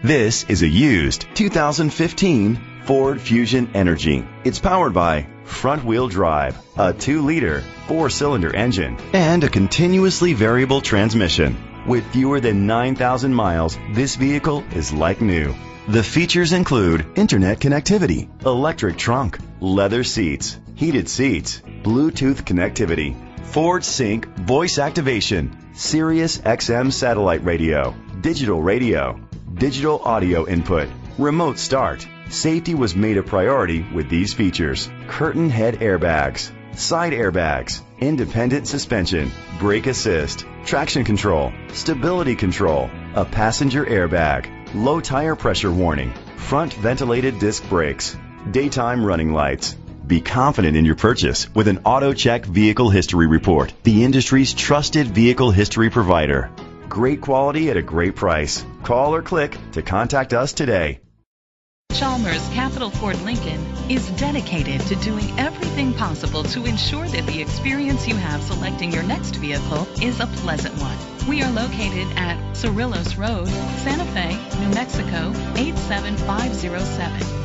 This is a used 2015 Ford Fusion Energi. It's powered by front-wheel drive, a 2-liter, 4-cylinder engine, and a continuously variable transmission. With fewer than 9,000 miles, this vehicle is like new. The features include internet connectivity, electric trunk, leather seats, heated seats, Bluetooth connectivity, Ford Sync voice activation, Sirius XM satellite radio, digital audio input, remote start. Safety was made a priority with these features: curtain head airbags, side airbags, independent suspension, brake assist, traction control, stability control, a passenger airbag, low tire pressure warning, front ventilated disc brakes, daytime running lights. Be confident in your purchase with an AutoCheck Vehicle History Report, the industry's trusted vehicle history provider. Great quality at a great price. Call or click to contact us today. Chalmers Capital Ford Lincoln is dedicated to doing everything possible to ensure that the experience you have selecting your next vehicle is a pleasant one. We are located at Cerrillos Road, Santa Fe, New Mexico 87507.